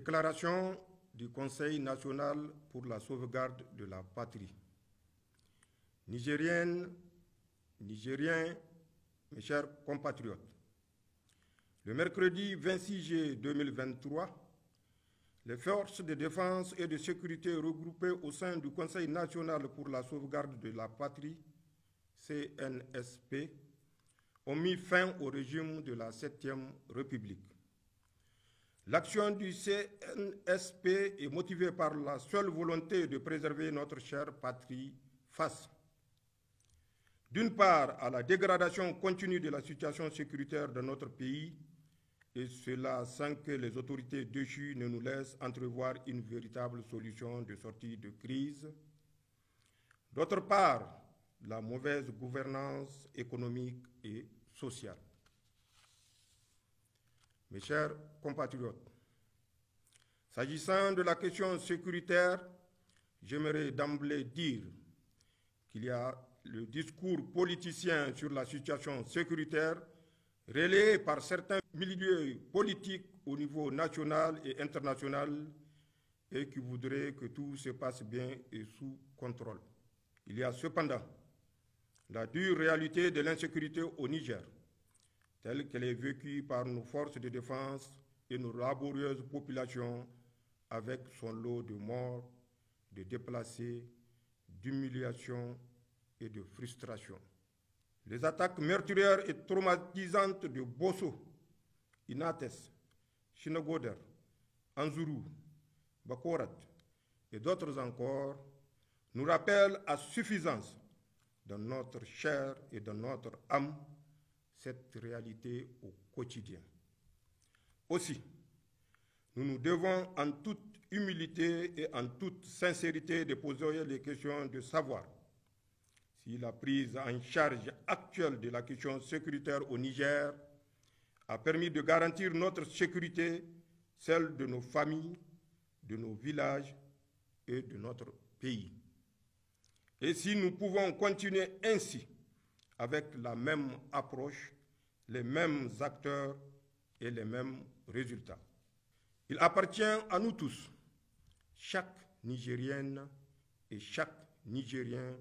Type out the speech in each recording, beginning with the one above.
Déclaration du Conseil national pour la sauvegarde de la patrie. Nigériennes, Nigériens, mes chers compatriotes, le mercredi 26 juillet 2023, les forces de défense et de sécurité regroupées au sein du Conseil national pour la sauvegarde de la patrie, CNSP, ont mis fin au régime de la 7e République. L'action du CNSP est motivée par la seule volonté de préserver notre chère patrie face, d'une part, à la dégradation continue de la situation sécuritaire de notre pays, et cela sans que les autorités déchues ne nous laissent entrevoir une véritable solution de sortie de crise. D'autre part, la mauvaise gouvernance économique et sociale. Mes chers compatriotes, s'agissant de la question sécuritaire, j'aimerais d'emblée dire qu'il y a le discours politicien sur la situation sécuritaire relayé par certains milieux politiques au niveau national et international et qui voudraient que tout se passe bien et sous contrôle. Il y a cependant la dure réalité de l'insécurité au Niger, telle qu'elle est vécue par nos forces de défense et nos laborieuses populations, avec son lot de morts, de déplacés, d'humiliations et de frustration. Les attaques meurtrières et traumatisantes de Bosso, Inates, Chinagoder, Anzuru, Bakorat et d'autres encore nous rappellent à suffisance dans notre chair et dans notre âme cette réalité au quotidien. Aussi, nous nous devons en toute humilité et en toute sincérité de poser les questions de savoir si la prise en charge actuelle de la question sécuritaire au Niger a permis de garantir notre sécurité, celle de nos familles, de nos villages et de notre pays. Et si nous pouvons continuer ainsi, avec la même approche, les mêmes acteurs et les mêmes résultats. Il appartient à nous tous, chaque Nigérienne et chaque Nigérien,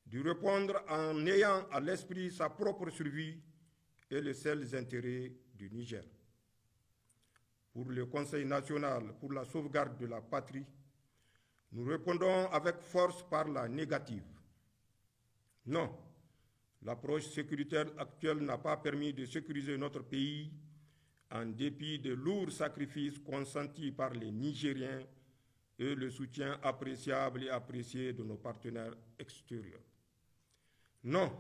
de répondre en ayant à l'esprit sa propre survie et les seuls intérêts du Niger. Pour le Conseil national pour la sauvegarde de la patrie, nous répondons avec force par la négative. Non, l'approche sécuritaire actuelle n'a pas permis de sécuriser notre pays en dépit des lourds sacrifices consentis par les Nigériens et le soutien appréciable et apprécié de nos partenaires extérieurs. Non,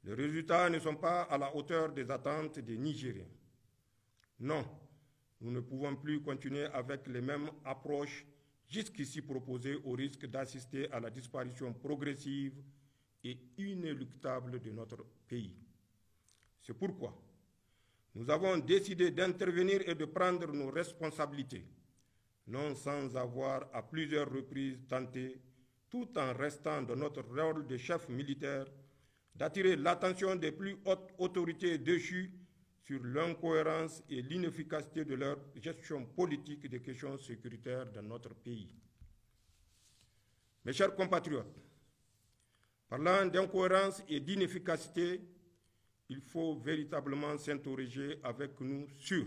les résultats ne sont pas à la hauteur des attentes des Nigériens. Non, nous ne pouvons plus continuer avec les mêmes approches jusqu'ici proposées au risque d'assister à la disparition progressive et inéluctable de notre pays. C'est pourquoi nous avons décidé d'intervenir et de prendre nos responsabilités, non sans avoir à plusieurs reprises tenté, tout en restant dans notre rôle de chef militaire, d'attirer l'attention des plus hautes autorités déchues sur l'incohérence et l'inefficacité de leur gestion politique des questions sécuritaires dans notre pays. Mes chers compatriotes, parlant d'incohérence et d'inefficacité, il faut véritablement s'interroger avec nous sur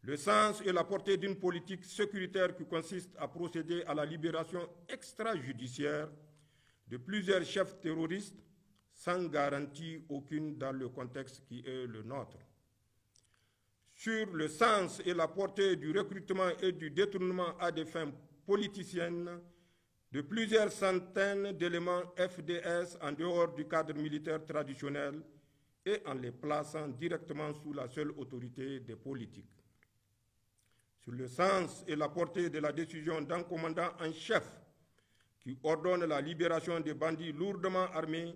le sens et la portée d'une politique sécuritaire qui consiste à procéder à la libération extrajudiciaire de plusieurs chefs terroristes sans garantie aucune dans le contexte qui est le nôtre. Sur le sens et la portée du recrutement et du détournement à des fins politiciennes de plusieurs centaines d'éléments FDS en dehors du cadre militaire traditionnel et en les plaçant directement sous la seule autorité des politiques. Sur le sens et la portée de la décision d'un commandant en chef qui ordonne la libération des bandits lourdement armés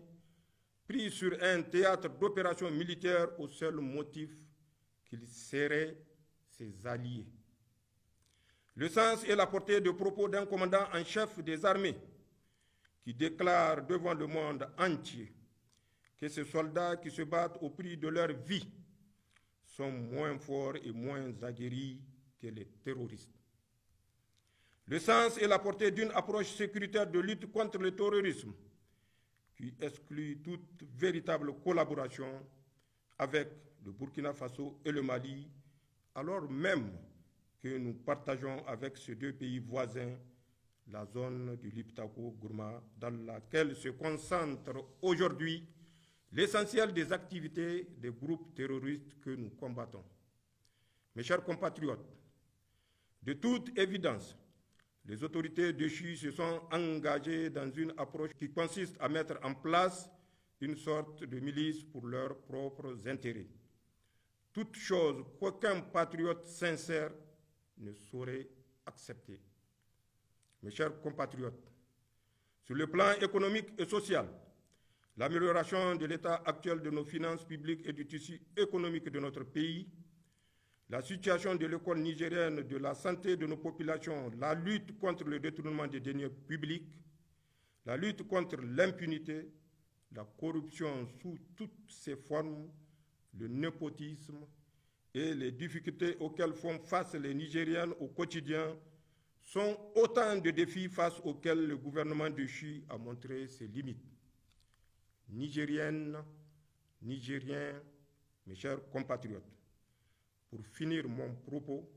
pris sur un théâtre d'opérations militaires au seul motif qu'ils seraient ses alliés. Le sens et la portée de propos d'un commandant en chef des armées qui déclare devant le monde entier que ces soldats qui se battent au prix de leur vie sont moins forts et moins aguerris éviter les terroristes. Le sens et la portée d'une approche sécuritaire de lutte contre le terrorisme qui exclut toute véritable collaboration avec le Burkina Faso et le Mali, alors même que nous partageons avec ces deux pays voisins la zone du Liptako-Gourma dans laquelle se concentre aujourd'hui l'essentiel des activités des groupes terroristes que nous combattons. Mes chers compatriotes, de toute évidence, les autorités déchues se sont engagées dans une approche qui consiste à mettre en place une sorte de milice pour leurs propres intérêts. Toute chose qu'aucun patriote sincère ne saurait accepter. Mes chers compatriotes, sur le plan économique et social, l'amélioration de l'état actuel de nos finances publiques et du tissu économique de notre pays, la situation de l'école nigérienne, de la santé de nos populations, la lutte contre le détournement des deniers publics, la lutte contre l'impunité, la corruption sous toutes ses formes, le népotisme et les difficultés auxquelles font face les Nigériennes au quotidien sont autant de défis face auxquels le gouvernement déchu a montré ses limites. Nigériennes, Nigériens, mes chers compatriotes, pour finir mon propos,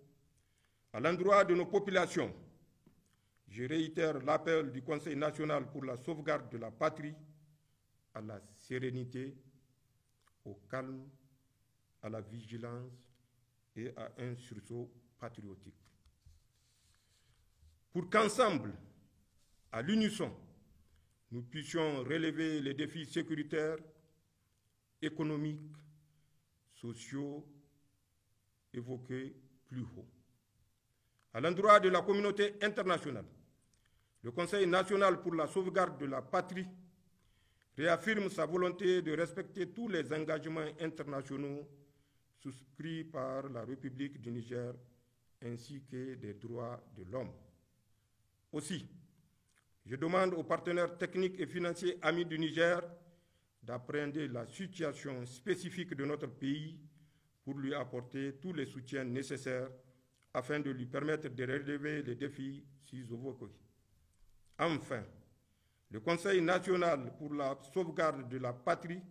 à l'endroit de nos populations, je réitère l'appel du Conseil national pour la sauvegarde de la patrie à la sérénité, au calme, à la vigilance et à un sursaut patriotique. Pour qu'ensemble, à l'unisson, nous puissions relever les défis sécuritaires, économiques, sociaux, évoqués plus haut. À l'endroit de la communauté internationale, le Conseil national pour la sauvegarde de la patrie réaffirme sa volonté de respecter tous les engagements internationaux souscrits par la République du Niger ainsi que des droits de l'homme. Aussi, je demande aux partenaires techniques et financiers amis du Niger d'appréhender la situation spécifique de notre pays pour lui apporter tous les soutiens nécessaires afin de lui permettre de relever les défis ci-évoqués. Enfin, le Conseil national pour la sauvegarde de la patrie,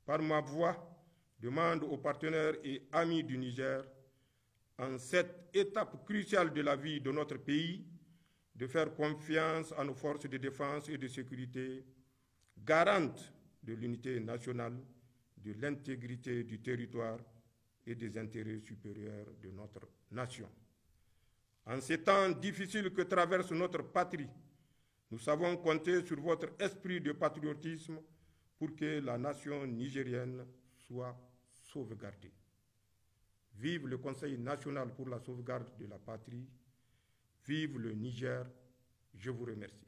par ma voix, demande aux partenaires et amis du Niger, en cette étape cruciale de la vie de notre pays, de faire confiance à nos forces de défense et de sécurité, garantes de l'unité nationale, de l'intégrité du territoire et des intérêts supérieurs de notre nation. En ces temps difficiles que traverse notre patrie, nous savons compter sur votre esprit de patriotisme pour que la nation nigérienne soit sauvegardée. Vive le Conseil national pour la sauvegarde de la patrie. Vive le Niger. Je vous remercie.